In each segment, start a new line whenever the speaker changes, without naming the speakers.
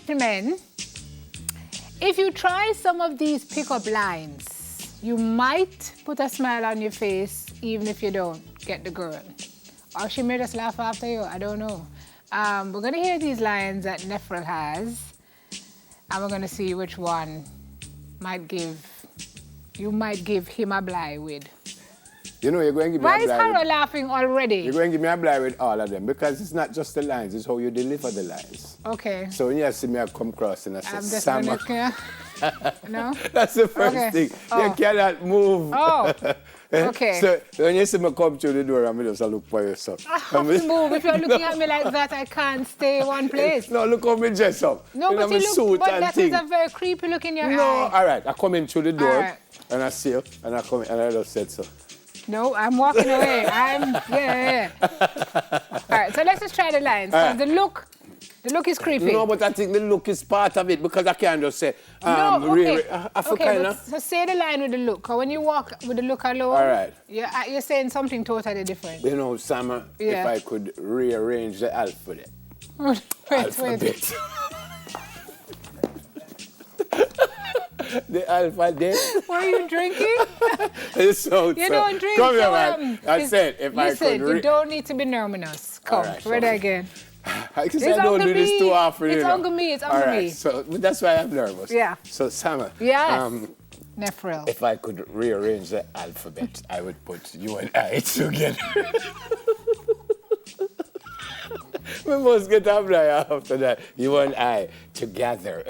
gentlemen, if you try some of these pickup lines, you might put a smile on your face even if you don't get the girl. Or she may just laugh after you, I don't know. We're going to hear these lines that Nephril has, and we're going to see which one you might give him a blight with.
You know, you're going to give me
Why
a
is
blight.
Harold laughing already?
You're going to give me a blight with all of them because it's not just the lines, it's how you deliver the lines.
Okay.
So when you see me, I come across and I say,
I'm just
Sam.
No?
That's the first thing.
Oh.
You cannot move.
Oh, okay.
So when you see me come through the door, I'm just look for yourself.
I have to move. If you're looking at me like that, I can't stay one place.
No, look how me dress up.
No, but you look, but that is a very creepy look in your eye.
No, all right. I come in through the door,
right.
and I see you, and I come in, and I just said so.
No, I'm walking away. Yeah. All right, so let's just try the lines. The look is creepy.
No, but I think the look is part of it because I can't just say,
no, okay.
African.
So say the line with the look. Or when you walk with the look alone,
all right.
You're saying something totally different.
You know, Sam, if I could rearrange the alphabet.
Wait.
The alphabet.
What are you drinking?
So,
you don't drink.
Come here, man. I said if I could.
You don't need to be numerous. Come,
right,
ready again.
I don't do this too often.
It's on me. It's on me.
So that's why I'm nervous.
Yeah.
So Sam.
Yes. Nephril.
If I could rearrange the alphabet, I would put you and I together. We must get up there after that. You and I together.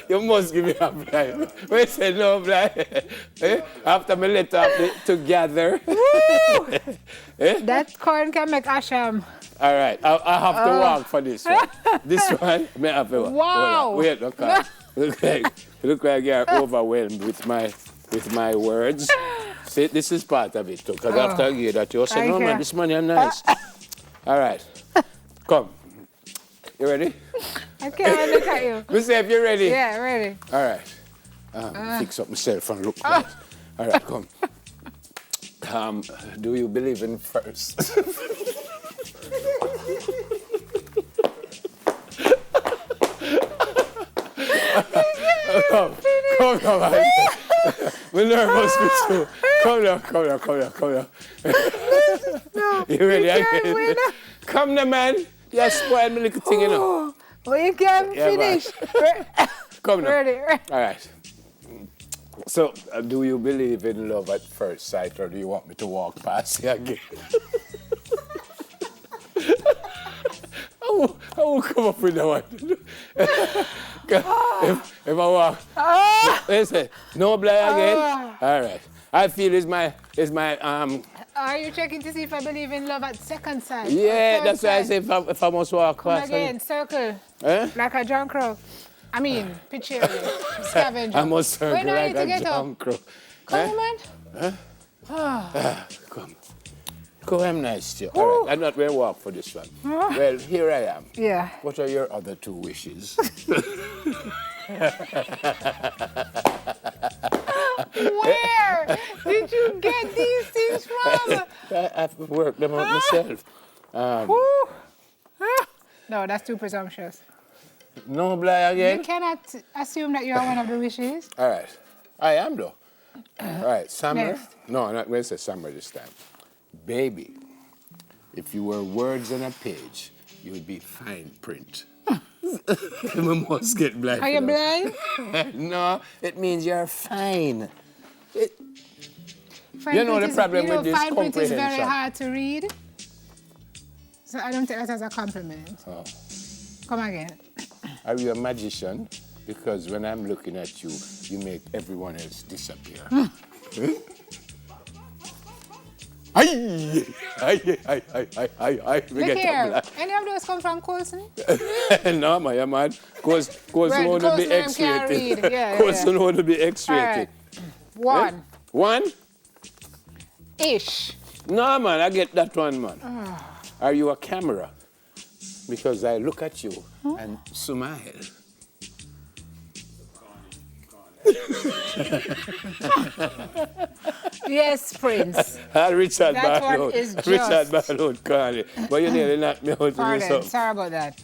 You must give me a blind. We said no blind. After me let up together.
That corn can make asham.
All right, I have to walk for this one. This one, me have to walk.
Wow.
Wait, look like you're overwhelmed with my words. See, this is part of it too. Because after I hear that, you say, no man, this money is nice. All right, come. You ready?
I can't look at you.
Me say if you're ready.
Yeah, ready.
All right. Fix up myself and look nice. All right, come. Do you believe in first? Come. We're nervous with you. Come down.
No,
you ready again? Come now, man. You spoiled me little thing, you know.
Well, you can't finish.
Come now.
Ready.
All right. So, do you believe in love at first sight, or do you want me to walk past you again? I will come up with that one. If I walk, listen, no blind again. All right. I feel is my.
Are you checking to see if I believe in love at second sight?
Yeah, that's why I say if I must walk
Come
past.
again, circle. Like a John Crow. I mean, picture scavenger.
I must circle like a John Crow.
Come on.
Come. Go, I'm nice to you. All right, I'm not going to walk for this one. Well, here I am.
Yeah.
What are your other two wishes?
Where did you get these things from?
I've worked them out myself.
No, that's too presumptuous.
No blind again?
You cannot assume that you are one of the wishes.
All right. I am, though. All right, summer.
Next.
No, I'm not going to say summer this time. Baby, if you were words on a page, you would be fine print. We must get blind.
Are you blind?
No, it means you're fine.
Fine
You know
print
the
is-
problem with this
fine print is very
comprehension.
hard to read. So I don't take that as a compliment.
Oh.
Come again.
Are you a magician? Because when I'm looking at you, you make everyone else disappear. Aye.
Look here. Any of those come from Colson?
No, man, man. Colson want to be X-rated. Colson want to be X-rated.
Right. One.
One?
Ish.
No, man, I get that one, man. Are you a camera? Because I look at you and smile.
Yes, Prince.
Richard
That one
Barlow.
is just-
Richard Barlow, Corny. But you nearly knocked me out with
Pardon,
something.
sorry about that.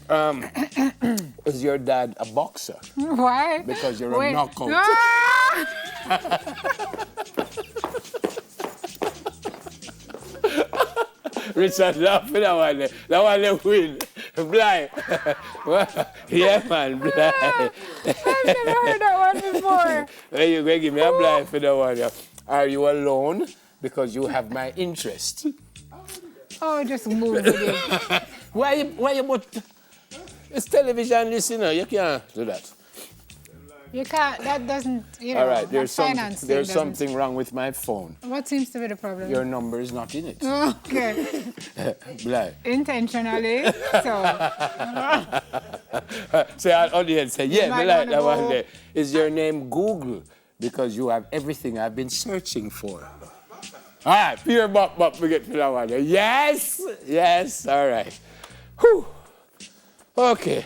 Is your dad a boxer?
Why?
Because you're a
Wait.
knockout.
Ah!
Richard, laugh for that one. That one they win. Blind. Yeah, man, blind.
I've never heard that one before.
Well, you go give me a blind for that one. Yeah. Are you alone? Because you have my interest.
Oh, just move with it.
Why you but it's television listener, you can't do that.
You can't, that doesn't, you know,
All right,
that finance thing
there's
doesn't-
something wrong with my phone.
What seems to be the problem?
Your number is not in it.
Okay.
Blind.
Intentionally, so.
Say our audience say, yeah,
might
me like
wanna
that one
go-
there. Is your name Google? Because you have everything I've been searching for. All right, Pierre Bop, we get to that one there. Yes, yes, all right. Whew. Okay,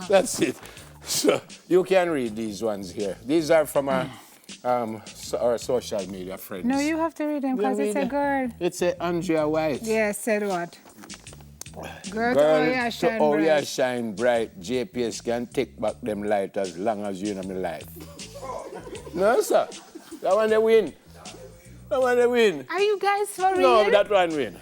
that's it. So you can read these ones here. These are from our social media friends.
No, you have to read them because it's a girl.
It's a Andrea White.
Yes, said what? Girl,
Girl,
oh yeah, shine
to oh
bright.
yeah, shine bright. JPS can take back them light as long as you in my life. No, sir. That one they win. That one they win.
Are you guys for real?
No, that one win.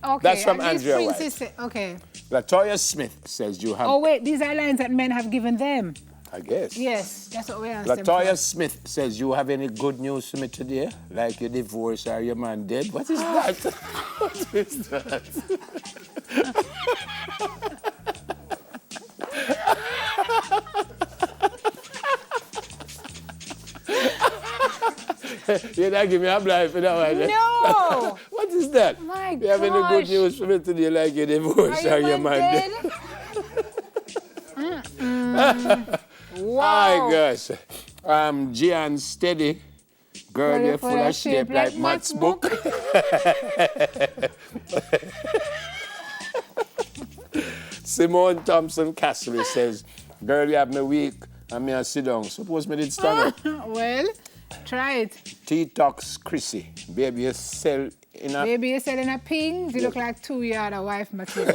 Okay,
that's from
and these
Andrea
princes say- okay.
Latoya Smith says you have.
Oh wait, these are lines that men have given them.
I guess.
Yes, that's what we asked them
Latoya
for.
Smith says you have any good news for me today? Like your divorce or your man dead? What is that? What is that? You're not giving me a blind for that one.
No!
What is that?
My
You have any good
gosh.
news for me today? Like your divorce or your man dead?
Wow.
My gosh. Gian Steady. Girl, you're full of shape like Matt's book. Simone Thompson Cassery says, girl, you have me weak and me a sit down. Suppose me did stand up.
Well, try it.
T-Tox Chrissy. Baby, you sell in a...
Baby, you're selling a pink. You look like 2 yard of wife material.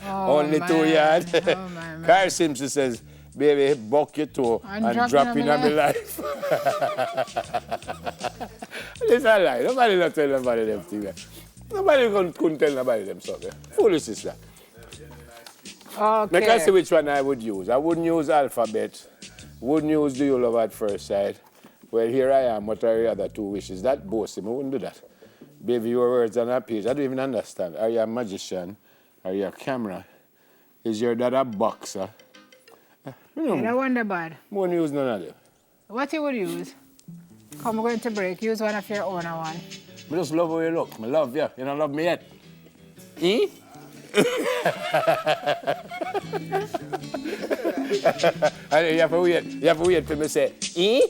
Only 2
man.
yards.
Oh, my man.
Kyle Simpson says, baby, buck your toe and drop in on my life. It's a lie. Nobody not tell nobody them things. Nobody couldn't tell nobody them something. Foolish is that.
Okay.
Make I see which one I would use. I wouldn't use alphabet. Wouldn't use do you love at first sight. Well, here I am. What are your other two wishes? That boasting. I wouldn't do that. Baby, your words on a page. I don't even understand. Are you a magician? Are you a camera? Is your dad a boxer?
No wonder bad.
I wouldn't use none of them.
What you would use? Come, we're going to break. Use one of your own one.
I just love how you look. I love you. You don't love me yet. Eh? And you have to wait. You have to wait till me say, eh?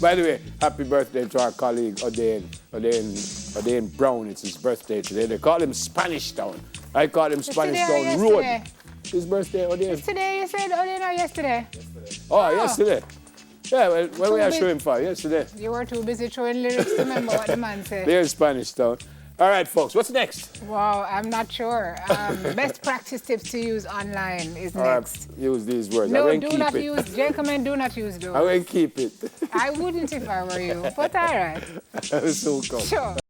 By the way, happy birthday to our colleague Odain Brown. It's his birthday today. They call him Spanish Town. I call him Spanish
today or
Town Road.
yesterday?
His birthday, Odain.
Today you said, oh, no, yesterday.
Oh, yesterday. Yeah, well, when we are
big.
showing for yesterday.
You were too busy throwing lyrics to remember what the man said.
There's Spanish Town. All right, folks, what's next?
Wow, I'm not sure. Best practice tips to use online is
All right,
next.
use these words. I
No,
won't
do
keep
not
it.
use, gentlemen, do not use
I
those.
will keep it.
I wouldn't if I were you, but all right.
So come.
Sure.